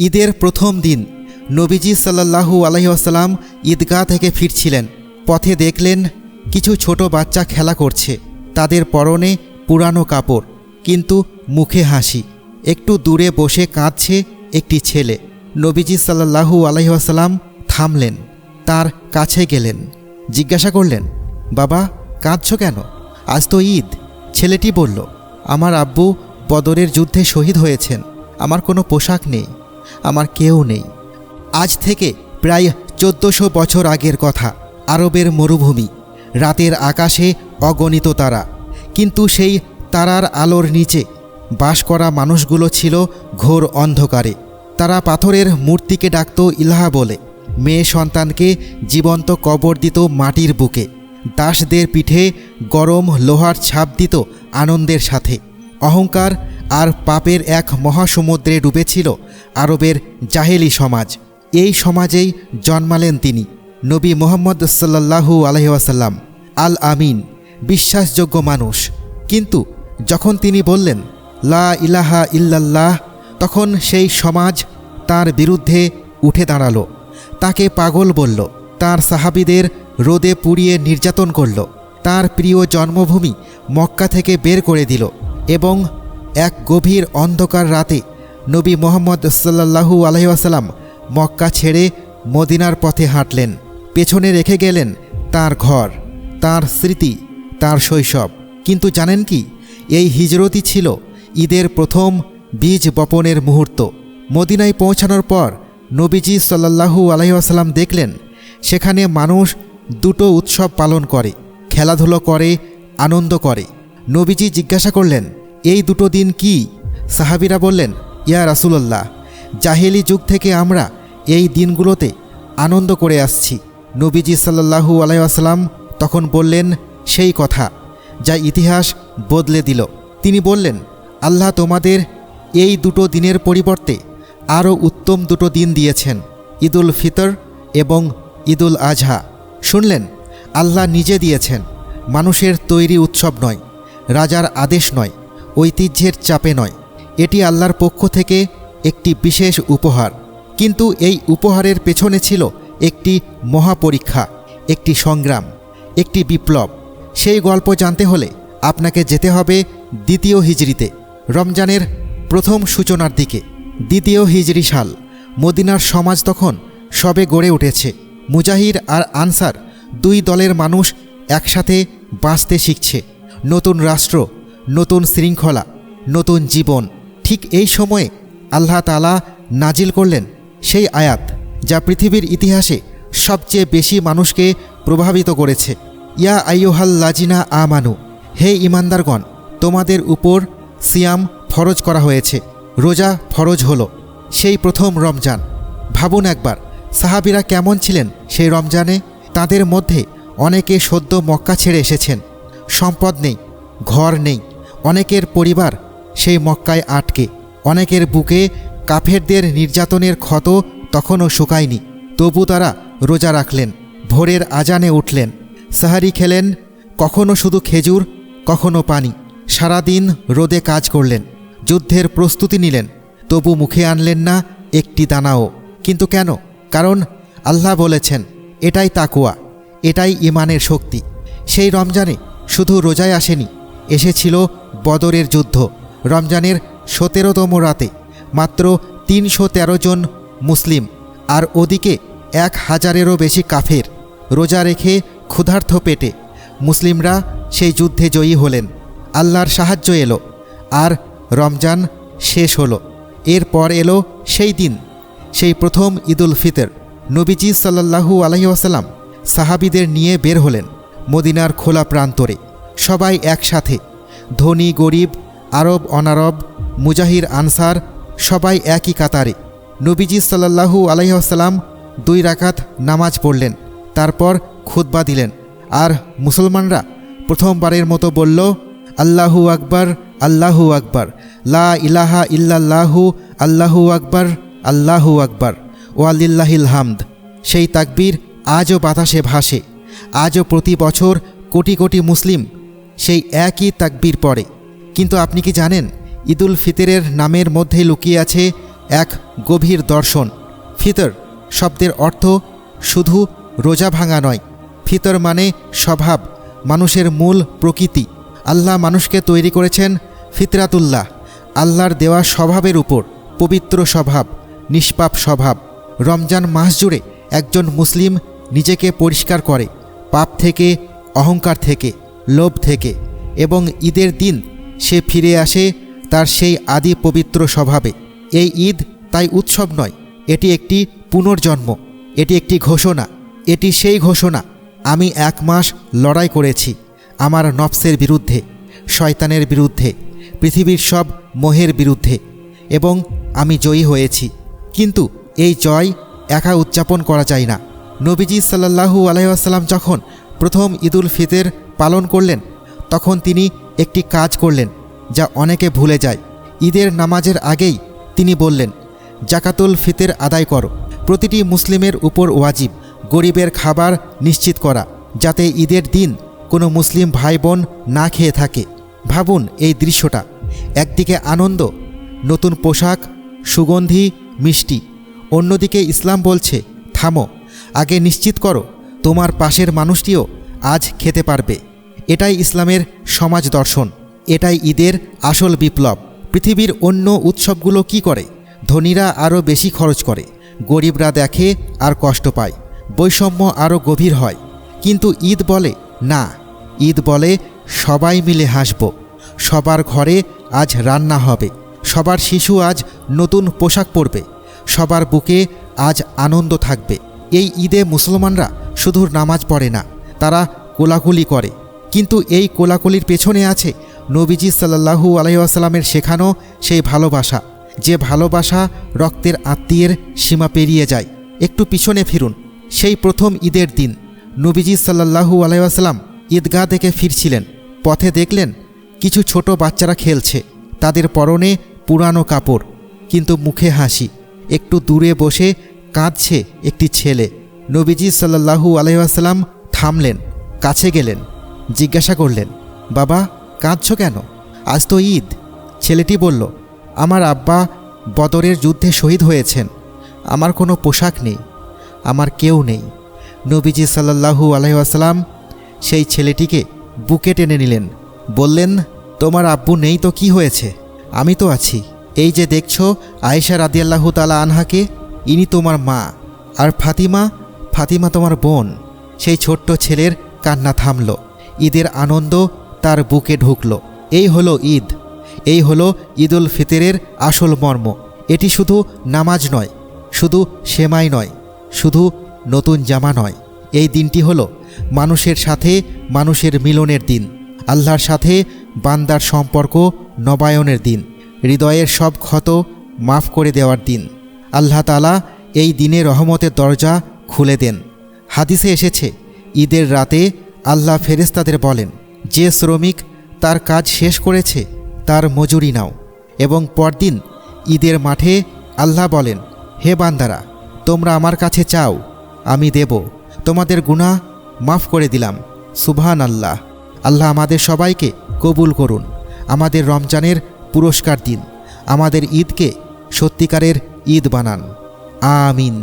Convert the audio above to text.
ঈদের প্রথম দিন নবীজি সাল্লাল্লাহু আলাইহি ওয়াসাল্লাম ঈদগাহ থেকে ফিরছিলেন। পথে দেখলেন কিছু ছোট বাচ্চা খেলা করছে। তাদের পরনে পুরানো কাপড়, কিন্তু মুখে হাসি। একটু দূরে বসে কাঁদছে একটি ছেলে। নবীজি সাল্লাল্লাহু আলাইহি ওয়াসাল্লাম থামলেন, তার কাছে গেলেন, জিজ্ঞাসা করলেন, বাবা কাঁদছো কেন? আজ তো ঈদ। ছেলেটি বলল, আমার আব্বু বদরের যুদ্ধে শহীদ হয়েছেন। আমার কোনো পোশাক নেই, আমার কেউ নেই। আজ থেকে প্রায় 1400 বছর আগের কথা। আরবের মরুভূমি, রাতের আকাশে অগণিত তারা, কিন্তু সেই তারার আলোর নিচে বাস করা মানুষগুলো ছিল ঘোর অন্ধকারে। তারা পাথরের মূর্তিকে ডাকত ইলাহা বলে, মেয়ে সন্তানকে জীবন্ত কবর দিত মাটির বুকে, দাসদের পিঠে গরম লোহার ছাপ দিত আনন্দের সাথে। অহংকার আর পাপের এক মহাসমুদ্রে ডুবেছিল আরবের জাহেলি সমাজ। এই সমাজেই জন্মালেন তিনি, নবী মুহাম্মদ সাল্লাল্লাহু আলাইহি ওয়াসাল্লাম, আল আমিন, বিশ্বাসযোগ্য মানুষ। কিন্তু যখন তিনি বললেন লা ইলাহা ইল্লাল্লাহ, তখন সেই সমাজ তার বিরুদ্ধে উঠে দাঁড়ালো, তাকে পাগল বলল, তার সাহাবীদের রোদে পুড়িয়ে নির্যাতন করল, তার প্রিয় জন্মভূমি মক্কা থেকে বের করে দিল এবং এক গভীর অন্ধকার রাতে নবী মুহাম্মদ সাল্লাল্লাহু আলাইহি ওয়াসাল্লাম মক্কা ছেড়ে মদিনার পথে হাঁটলেন। পেছনে রেখে গেলেন তার ঘর, তার স্মৃতি, তার শৈশব। কিন্তু জানেন কি, এই হিজরতই ছিল ঈদের প্রথম বীজ বপনের মুহূর্ত। মদিনায় পৌঁছানোর পর নবীজি সাল্লাল্লাহু আলাইহি ওয়াসাল্লাম দেখলেন সেখানে মানুষ দুটো উৎসব পালন করে, খেলাধুলো করে, আনন্দ করে। নবীজি জিজ্ঞাসা করলেন, এই দুটো দিন কি? সাহাবীরা বললেন, ইয়া রাসূলুল্লাহ, জাহেলি যুগ থেকে আমরা এই দিনগুলোতে আনন্দ করে আসছি। নবীজি সাল্লাল্লাহু আলাইহি ওয়াসাল্লাম তখন বললেন সেই কথা যা ইতিহাস বদলে দিল। তিনি বললেন, আল্লাহ তোমাদের এই দুটো দিনের পরিবর্তে আরও উত্তম দুটো দিন দিয়েছেন, ঈদুল ফিতর এবং ঈদুল আজহা। শুনলেন, আল্লাহ নিজে দিয়েছেন, মানুষের তৈরি উৎসব নয়, রাজার আদেশ নয়, ঐতিহ্যের চাপে নয়। এটি আল্লাহর পক্ষ থেকে একটি বিশেষ উপহার। কিন্তু এই উপহারের পেছনে ছিল একটি মহাপরীক্ষা, একটি সংগ্রাম, একটি বিপ্লব। সেই গল্প জানতে হলে আপনাকে যেতে হবে দ্বিতীয় হিজরিতে, রমজানের প্রথম সূচনার দিকে। দ্বিতীয় হিজরি সাল। মদিনার সমাজ তখন সবে গড়ে উঠেছে। মুজাহির আর আনসার দুই দলের মানুষ একসাথে বাঁচতে শিখছে। নতুন রাষ্ট্র, নতুন শৃঙ্খলা, নতুন জীবন। ঠিক এই সময়ে আল্লাহ তাআলা নাজিল করলেন সেই আয়াত যা পৃথিবীর ইতিহাসে সবচেয়ে বেশি মানুষকে প্রভাবিত করেছে। ইয়া আইয়ুহাল্লাযিনা আমানু, হে ঈমানদারগণ, তোমাদের উপর সিয়াম ফরজ করা হয়েছে, রোজা ফরজ হলো। সেই প্রথম রমজান। ভাবুন একবার, সাহাবীরা কেমন ছিলেন সেই রমজানে? তাদের মধ্যে অনেকে সদ্য মক্কা ছেড়ে এসেছেন, সম্পদ নেই, ঘর নেই। অনেকের পরিবার সেই মক্কায় আটকে, অনেকের বুকে কাফেরদের নির্যাতনের ক্ষত তখনও শুকায়নি। তবু তারা রোজা রাখলেন, ভোরের আজানে উঠলেন, সাহারি খেলেন, কখনো শুধু খেজুর, কখনো পানি। সারাদিন রোদে কাজ করলেন, যুদ্ধের প্রস্তুতি নিলেন, তবু মুখে আনলেন না একটি দানাও। কিন্তু কেন? কারণ আল্লাহ বলেছেন, এটাই তাকওয়া, এটাই ঈমানের শক্তি। সেই রমজানে শুধু রোজায় আসেনি, এসেছিল বদরের যুদ্ধ। রমজানের 17তম রাতে মাত্র 313 জন মুসলিম, আর ওদিকে 1000-এরও বেশি কাফের। রোজা রেখে ক্ষুধার্ত পেটে মুসলিমরা সেই যুদ্ধে জয়ী হলেন। আল্লাহর সাহায্য এলো, আর রমজান শেষ হলো। এরপর এলো সেই দিন, সেই প্রথম ঈদুল ফিতর। নবীজি সাল্লাল্লাহু আলাইহি ওয়াসাল্লাম সাহাবীদের নিয়ে বের হলেন মদিনার খোলা প্রান্তরে। সবাই একসাথে, ধনী গরিব, আরব অনারব, মুজাহির আনসার, সবাই একই কাতারে। নবীজি সাল্লাল্লাহু আলাইহি ওয়াসাল্লাম 2 রাকাত নামাজ পড়লেন, তারপর খুতবা দিলেন। আর মুসলমানরা প্রথমবারের মতো বলল, আল্লাহু আকবার, আল্লাহু আকবার, লা ইলাহা ইল্লাল্লাহু, আল্লাহু আকবার, আল্লাহু আকবার, ওয়ালিল্লাহিল হামদ। সেই তাকবীর আজও বাতাসে ভাসে। আজও প্রতি বছর কোটি কোটি মুসলিম সেই একই তাকবীর পড়ে। কিন্তু আপনি কি জানেন, ঈদুল ফিতরের নামের মধ্যে লুকিয়ে আছে এক গভীর দর্শন। ফিতর শব্দের অর্থ শুধু রোজা ভাঙা নয়। ফিতর মানে স্বভাব, মানুষের মূল প্রকৃতি। আল্লাহ মানুষকে তৈরি করেছেন ফিতরাতুল্লাহ, আল্লাহর দেওয়া স্বভাবের উপর, পবিত্র স্বভাব, নিষ্পাপ স্বভাব। রমজান মাস জুড়ে একজন মুসলিম নিজেকে পরিষ্কার করে পাপ থেকে, অহংকার থেকে, লোভ থেকে, এবং ঈদের দিন সে ফিরে আসে তার সেই আদি পবিত্র স্বভাবে। এই ঈদ তাই উৎসব নয়, এটি একটি পুনর্জন্ম, এটি একটি ঘোষণা। এটি সেই ঘোষণা, আমি 1 মাস লড়াই করেছি আমার নফসের বিরুদ্ধে, শয়তানের বিরুদ্ধে, পৃথিবীর সব মোহের বিরুদ্ধে, এবং আমি জয়ী হয়েছি। কিন্তু এই জয় একা উদযাপন করা যায় না। নবীজি সাল্লাল্লাহু আলাইহি ওয়াসাল্লাম যখন প্রথম ঈদুল ফিতর পালন করলেন, তখন তিনি একটি কাজ করলেন যা অনেকে ভুলে যায়। ঈদের নামাজের আগেই তিনি বললেন, জাকাতুল ফিতর আদায় করো। প্রতিটি মুসলিমের উপর ওয়াজিব গরিবের খাবার নিশ্চিত করা, যাতে ঈদের দিন কোনো মুসলিম ভাই বোন না খেয়ে থাকে। ভাবুন এই দৃশ্যটা, একদিকে আনন্দ, নতুন পোশাক, সুগন্ধি, মিষ্টি। অন্যদিকে ইসলাম বলছে, থামো, আগে নিশ্চিত করো তোমার পাশের মানুষটিও আজ খেতে পারবে। এটাই ইসলামের সমাজ দর্শন, এটাই ঈদের আসল বিপ্লব। পৃথিবীর অন্য উৎসবগুলো কি করে? ধনীরা আরও বেশি খরচ করে, গরিবরা দেখে আর কষ্ট পায়, বৈষম্য আরও গভীর হয়। কিন্তু ঈদ বলে না, ঈদ বলে সবাই মিলে হাসব, সবার ঘরে আজ রান্না হবে, সবার শিশু আজ নতুন পোশাক পরবে, সবার বুকে আজ আনন্দ থাকবে। এই ঈদে মুসলমানরা শুধু নামাজ পড়ে না, তারা কোলাকুলি করে। কিন্তু এই কোলাকুলির পেছনে আছে নবীজি সাল্লাল্লাহু আলাইহি ওয়াসাল্লামের শেখানো সেই ভালোবাসা, যে ভালোবাসা রক্তের আত্মীয়ের সীমা পেরিয়ে যায়। একটু পিছনে ফিরুন। সেই প্রথম ঈদের দিন নবীজি সাল্লাল্লাহু আলাইহি ওয়াসাল্লাম ঈদগাহ থেকে ফিরছিলেন। পথে দেখলেন কিছু ছোট বাচ্চারা খেলছে, তাদের পরনে পুরানো কাপড়, কিন্তু মুখে হাসি। একটু দূরে বসে কাঁদছে একটি ছেলে। নবীজি সাল্লাল্লাহু আলাইহি ওয়াসাল্লাম থামলেন, কাছে গেলেন, জিজ্ঞাসা করলেন, বাবা কাঁদছো কেন? আজ তো ঈদ। ছেলেটি বলল, আমার আব্বা বদরের যুদ্ধে শহীদ হয়েছেন, আমার কোনো পোশাক নেই, আমার কেউ নেই। নবীজি সাল্লাল্লাহু আলাইহি ওয়াসাল্লাম সেই ছেলেটিকে বুকে টেনে নিলেন, বললেন, তোমার আব্বু নেই তো কি হয়েছে, আমি তো আছি। এই যে দেখছো আয়েশা রাদিয়াল্লাহু তাআলা আনহাকে, ইনি তোমার মা, আর ফাতিমা তোমার বোন। সেই ছোট্ট ছেলের কান্না থামল, ঈদের আনন্দ তার বুকে ঢুকল। এই হলো ঈদ, এই হলো ঈদুল ফিতরের আসল মর্ম। এটি শুধু নামাজ নয়, শুধু সেমাই নয়, শুধু নতুন জামা নয়। এই দিনটি হলো মানুষের সাথে মানুষের মিলনের দিন, আল্লাহর সাথে বান্দার সম্পর্ক নবায়নের দিন, হৃদয়ের সব ক্ষত মাফ করে দেওয়ার দিন। আল্লাহ তাআলা এই দিনে রহমতের দরজা খুলে দেন। হাদিসে এসেছে, ঈদের রাতে আল্লাহ ফেরেশতাদের বলেন, যে শ্রমিক তার কাজ শেষ করেছে তার মজুরি নাও। এবং পরদিন ঈদের মাঠে আল্লাহ বলেন, হে বান্দারা, তোমরা আমার কাছে চাও, আমি দেব, তোমাদের গুনাহ মাফ করে দিলাম। সুবহানাল্লাহ। আল্লাহ আমাদের সবাইকে কবুল করুন, আমাদের রমজানের পুরস্কার দিন, আমাদের ঈদকে সত্যিকারের ঈদ বানান। আমিন।